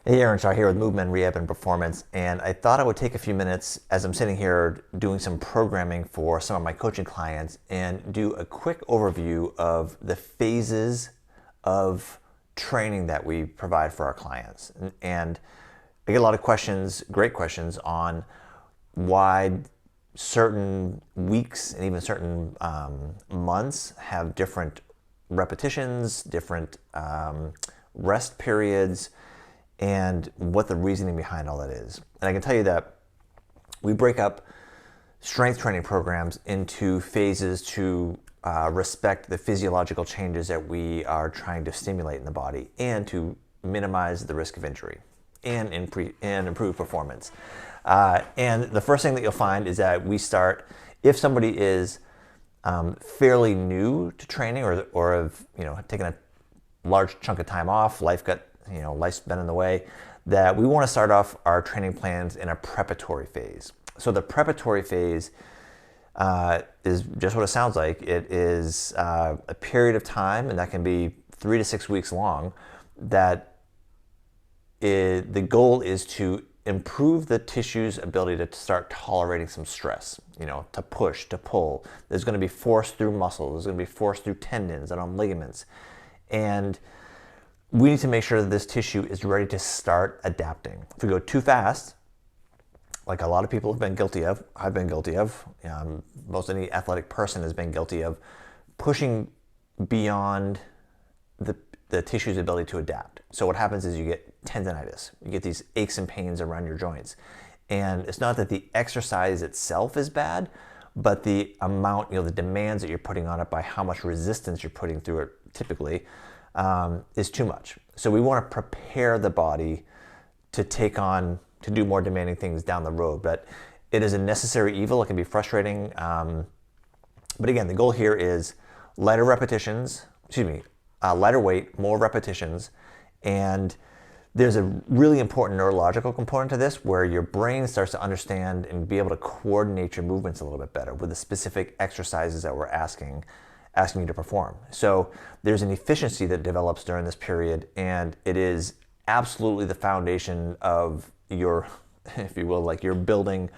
Hey Aaron Shaw here with Movement, Rehab, and Performance, and I thought I would take a few minutes as I'm sitting here doing some programming for some of my coaching clients and do a quick overview of the phases of training that we provide for our clients. And I get a lot of questions, great questions, on why certain weeks and even certain months have different repetitions, different rest periods, and what the reasoning behind all that is. And I can tell you that we break up strength training programs into phases to respect the physiological changes that we are trying to stimulate in the body and to minimize the risk of injury and improve performance. And the first thing that you'll find is that we start, if somebody is fairly new to training or have taken a large chunk of time off, life's been in the way, that we want to start off our training plans in a preparatory phase. So the preparatory phase is just what it sounds like. It is a period of time, and that can be 3 to 6 weeks long, that the goal is to improve the tissue's ability to start tolerating some stress, to push, to pull. There's going to be force through muscles, there's going to be force through tendons and on ligaments. And we need to make sure that this tissue is ready to start adapting. If we go too fast, like a lot of people have been guilty of, I've been guilty of, most any athletic person has been guilty of, pushing beyond the tissue's ability to adapt. So what happens is you get tendonitis, you get these aches and pains around your joints. And it's not that the exercise itself is bad, but the amount, the demands that you're putting on it by how much resistance you're putting through it typically is too much. So we want to prepare the body to do more demanding things down the road. But it is a necessary evil. It can be frustrating. But again, the goal here is lighter weight, more repetitions. And there's a really important neurological component to this where your brain starts to understand and be able to coordinate your movements a little bit better with the specific exercises that we're asking you to perform. So there's an efficiency that develops during this period, and it is absolutely the foundation of your, if you will, like your building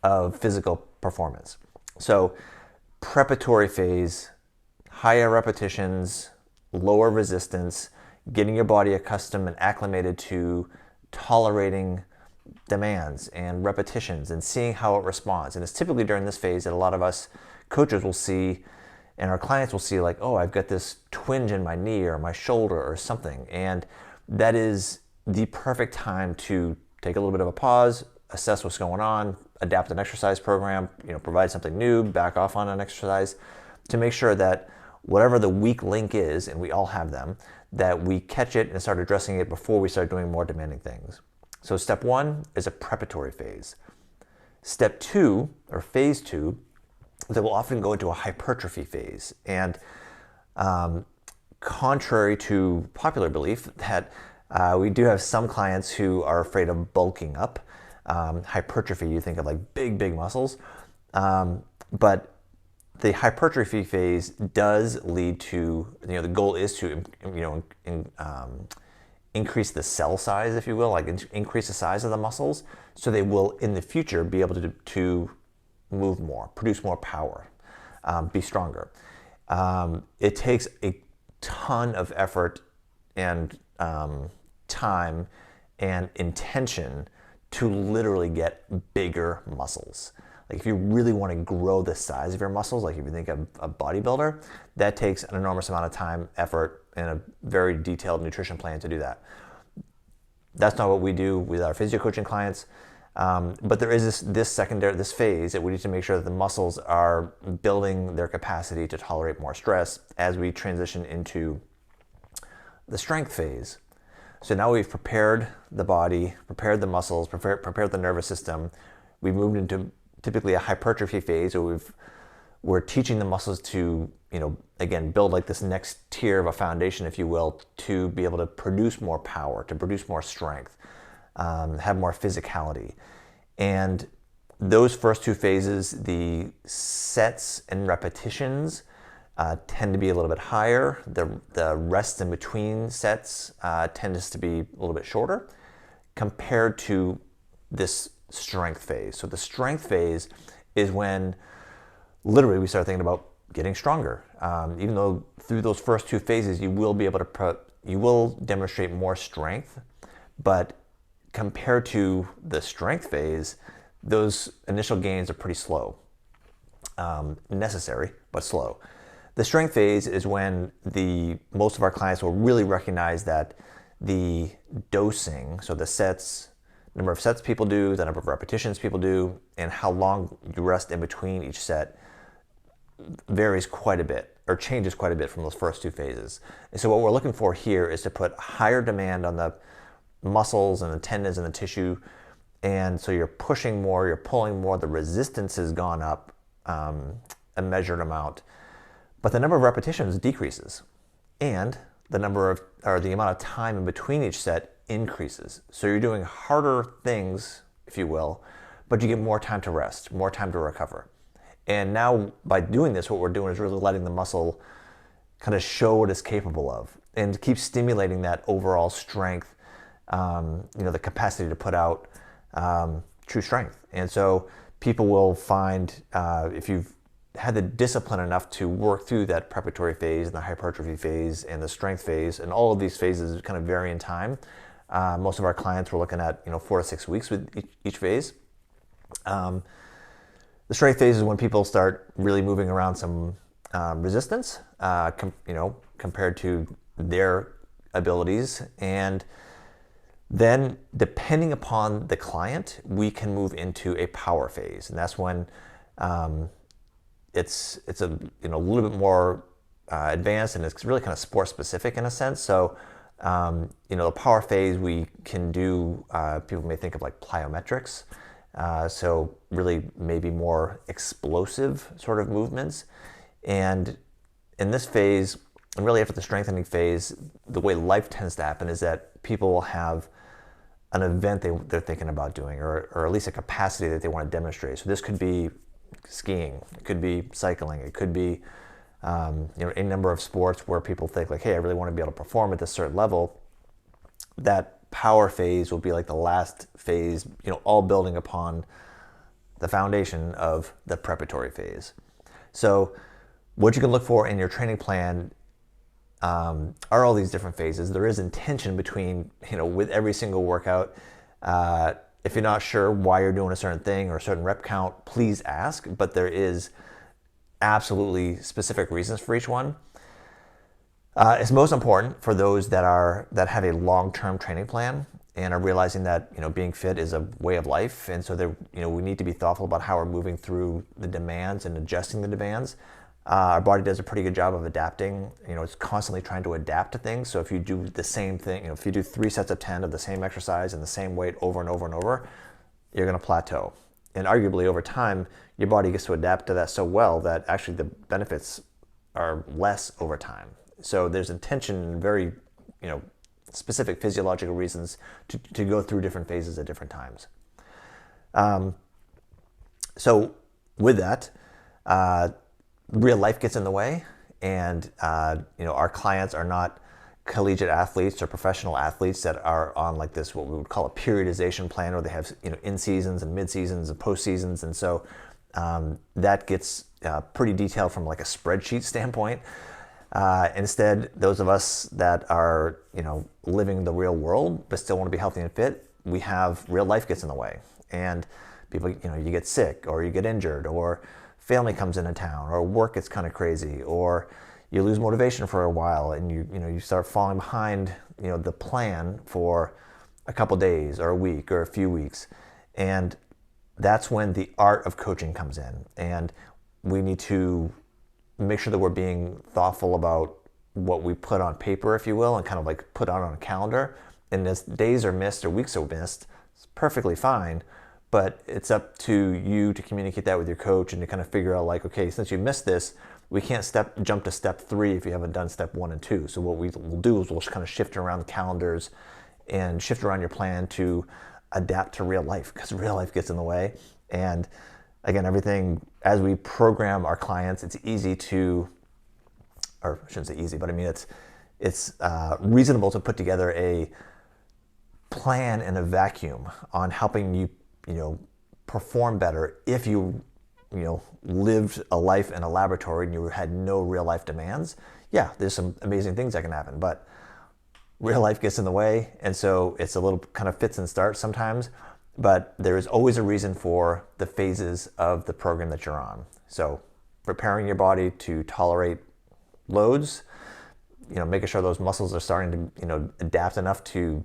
of physical performance. So preparatory phase, higher repetitions, lower resistance, getting your body accustomed and acclimated to tolerating demands and repetitions and seeing how it responds. And it's typically during this phase that a lot of us coaches will see and our clients will see, like, oh, I've got this twinge in my knee or my shoulder or something. And that is the perfect time to take a little bit of a pause, assess what's going on, adapt an exercise program, provide something new, back off on an exercise to make sure that whatever the weak link is, and we all have them, that we catch it and start addressing it before we start doing more demanding things. So step 1 is a preparatory phase. Step 2, or phase 2, that will often go into a hypertrophy phase. And contrary to popular belief that we do have some clients who are afraid of bulking up. Hypertrophy, you think of like big muscles. But the hypertrophy phase does lead to, the goal is to, increase the cell size, if you will, like increase the size of the muscles, so they will in the future be able to move more, produce more power, be stronger. It takes a ton of effort and time and intention to literally get bigger muscles. Like if you really want to grow the size of your muscles, like if you think of a bodybuilder, that takes an enormous amount of time, effort, and a very detailed nutrition plan to do that. That's not what we do with our physio coaching clients. But there is this phase that we need to make sure that the muscles are building their capacity to tolerate more stress as we transition into the strength phase. So now we've prepared the body, prepared the muscles, prepared the nervous system. We've moved into typically a hypertrophy phase where we're teaching the muscles to, again, build like this next tier of a foundation, if you will, to be able to produce more power, to produce more strength, have more physicality. And those first 2 phases, the sets and repetitions tend to be a little bit higher. The rest in between sets tends to be a little bit shorter. compared to this strength phase. So the strength phase is when literally we start thinking about getting stronger. Even though through those first two phases you will be able to you will demonstrate more strength, but compared to the strength phase, those initial gains are pretty slow. Necessary, but slow. The strength phase is when most of our clients will really recognize that the dosing, so the sets, number of sets people do, the number of repetitions people do, and how long you rest in between each set varies quite a bit, or changes quite a bit from those first two phases. And so what we're looking for here is to put higher demand on the muscles and the tendons and the tissue, and so you're pushing more, you're pulling more, the resistance has gone up a measured amount, but the number of repetitions decreases, and the amount of time in between each set increases. So you're doing harder things, if you will, but you get more time to rest, more time to recover. And now by doing this, what we're doing is really letting the muscle kind of show what it's capable of and keep stimulating that overall strength, the capacity to put out true strength. And so people will find, if you've had the discipline enough to work through that preparatory phase and the hypertrophy phase and the strength phase, and all of these phases kind of vary in time. Most of our clients were looking at 4 to 6 weeks with each phase. The strength phase is when people start really moving around some resistance, compared to their abilities. And then, depending upon the client, we can move into a power phase, and that's when it's a little bit more advanced, and it's really kind of sport specific in a sense. So, the power phase we can do. People may think of like plyometrics. So really maybe more explosive sort of movements. And in this phase, and really after the strengthening phase, the way life tends to happen is that people will have an event they're thinking about doing, or at least a capacity that they want to demonstrate. So this could be skiing, it could be cycling, it could be a number of sports where people think like, hey, I really want to be able to perform at this certain level. That power phase will be like the last phase, all building upon the foundation of the preparatory phase. So what you can look for in your training plan are all these different phases. There is intention between, with every single workout. If you're not sure why you're doing a certain thing or a certain rep count, please ask, but there is absolutely specific reasons for each one. It's most important for those that have a long-term training plan and are realizing that being fit is a way of life, and so we need to be thoughtful about how we're moving through the demands and adjusting the demands. Our body does a pretty good job of adapting. It's constantly trying to adapt to things. So if you do the same thing, if you do 3 sets of 10 of the same exercise and the same weight over and over and over, you're going to plateau. And arguably over time, your body gets to adapt to that so well that actually the benefits are less over time. So there's intention and very, specific physiological reasons to go through different phases at different times. So with that, real life gets in the way, and our clients are not collegiate athletes or professional athletes that are on like this, what we would call a periodization plan, where they have in seasons and mid seasons and post seasons, and so that gets pretty detailed from like a spreadsheet standpoint. Instead, those of us that are, living the real world but still want to be healthy and fit, we have real life gets in the way, and people, you get sick or you get injured, or family comes into town, or work gets kind of crazy, or you lose motivation for a while, and you start falling behind, the plan for a couple days or a week or a few weeks, and that's when the art of coaching comes in, and we need to make sure that we're being thoughtful about what we put on paper, if you will, and kind of like put out on a calendar. And as days are missed or weeks are missed, it's perfectly fine, but it's up to you to communicate that with your coach and to kind of figure out like, okay, since you missed this, we can't jump to step 3 if you haven't done step 1 and 2. So what we will do is we'll kind of shift around the calendars and shift around your plan to adapt to real life, because real life gets in the way. And again, everything, as we program our clients, it's easy to, or I shouldn't say easy, but I mean, it's reasonable to put together a plan in a vacuum on helping you, perform better if you lived a life in a laboratory and you had no real life demands, yeah, there's some amazing things that can happen, but real life gets in the way, and so it's a little kind of fits and starts sometimes, but there is always a reason for the phases of the program that you're on. So preparing your body to tolerate loads, making sure those muscles are starting to, adapt enough to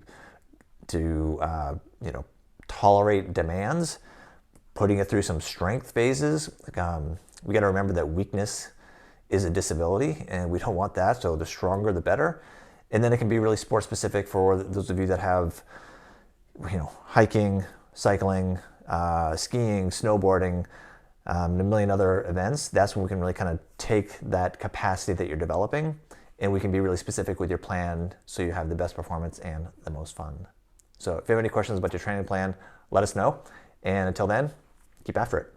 tolerate demands, putting it through some strength phases. We got to remember that weakness is a disability, and we don't want that. So the stronger, the better. And then it can be really sport specific for those of you that have, hiking, cycling, skiing, snowboarding, and a million other events. That's when we can really kind of take that capacity that you're developing, and we can be really specific with your plan so you have the best performance and the most fun. So if you have any questions about your training plan, let us know. And until then, keep after it.